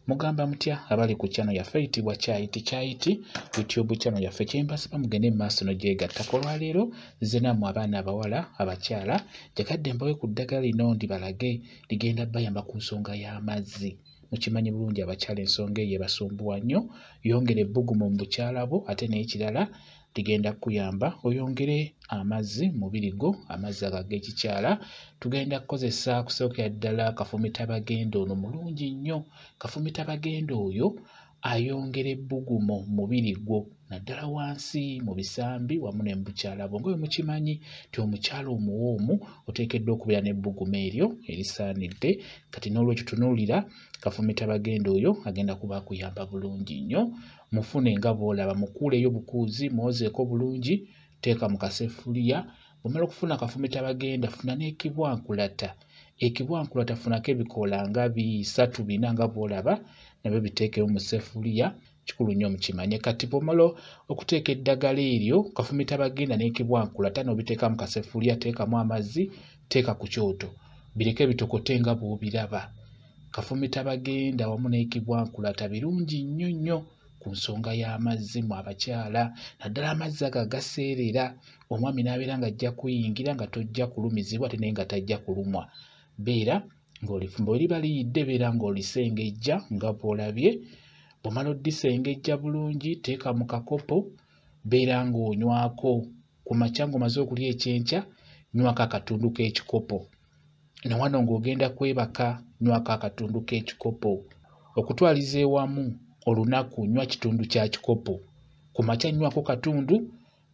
Mugamba mutya abali ku channel yaffe eyitibwa Kyayiti YouTube channel yaffe kyembasiba mugende maaso n'ogyegattako. Olwaleero nze nammwe abaana abawala abakyala jakadde mbawe ku ddagala lino ndibalage ligenda bayamba ku nsonga y'amazzi. Mukimanyi bulungi abakyala ensonga eyo ebasumbuwa nnyo. Yongere ebbugumu mu bukyala bwo ate n'ekirala ligenda kuyamba oyongere amazzi mubiri gwo, amazzi ag'ekikyala. Tugenda kukozesa kusookera ddala kafumitabagenda ono mulungi nnyo. Kafumitabagenda oyo ayongera ebbugumu mubiri gwo naddala wansi mu bisambi wamu ne mu bukyala bwo. Nga bwe mukimanyi nti omukyala omuwoomu oteekeddwa okubeera n'ebbugumu eryo erisaanidde. Kati n'olwekyo tunuulira kafumitabagenda oyo agenda kuba akuyamba bulungi nnyo. Mufune nga bw'olaba, mukuuleyo bukuuzi mwozeeko bulungi, teeka mu kaseffuliya. Bw'omala okufuna kafumitabagenda funa n'ekibwankulata. Ekibwankulata funako ebikoola nga 3-4 nga bw'olaba, nabyo biteekeyo mu seffuliya. Kikulu nnyo mukimanye. Kati bw'omala okuteeka eddagala eryo kafumitabagenda n'ekibwankulata n'obiteeka mu kaseffuliya, teekamu amazzi, teeka ku kyoto, bireke bitokote nga bw'obiraba. Kafumitabagenda wamu n'ekibwankulata birungi nnyo nnyo ku nsonga y'amazzi mu abakyala, naddala amazzi ago agaseerera. Omwami n'abeera ng'ajja kuyingira nga tojja kulumizibwa ate naye nga tajja kulumwa. Beera ng'olifumba eriba liyidde, beera ng'olisengejja nga bw'olabye. Bw'omala oddisengejja bulungi, teeka mu kakopo, beera ng'onywako. Ku makya ng'omaze okulya ekyenkya, nywako akatundu k'ekikopo. Na wano ng'ogenda kwebaka, nywako akatundu k'ekikopo. Okutwaliza ewamu olunaku nywa kitundu kya kikopo. Ku makya nywako katundu,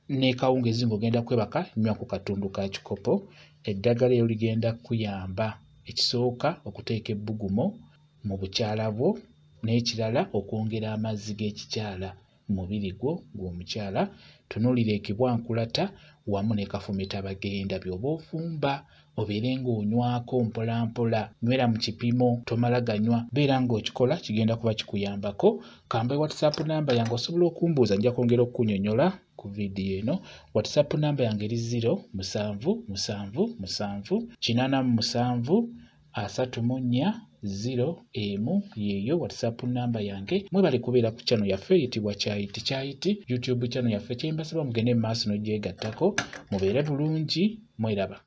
ne kawungezi ng'ogenda kwebaka nywako katundu ka kikopo. Eddagala eryo ligenda kuyamba. Ekisooka okuteeka ebbugumu mu bukyala bwo, n'ekirala okwongera amazzi g'ekikyala mu mubiri gwo gw'omukyala. Tunuulira ekibwankulata wamu ne kafumitabagenda by'oba ofumba obeere ng'onywako mpola mpola. Nywera mu kipimo, tomala ganywa. Beera ng'okikola kigenda kuba kikuyambako. Kambe WhatsApp namba yange osobola okumbuuza, nja kwongera okukunnyonnyola ku vidiyo eno. WhatsApp namba yange eri 0778734 yeeyo WhatsApp namba yange. Mwebale kubeera ku channel yaffe eyitibwa Kyayiti YouTube channel yaffe kyembasaba mugende mu maaso n'ogyegattako. Mubeere bulungi, mweraba.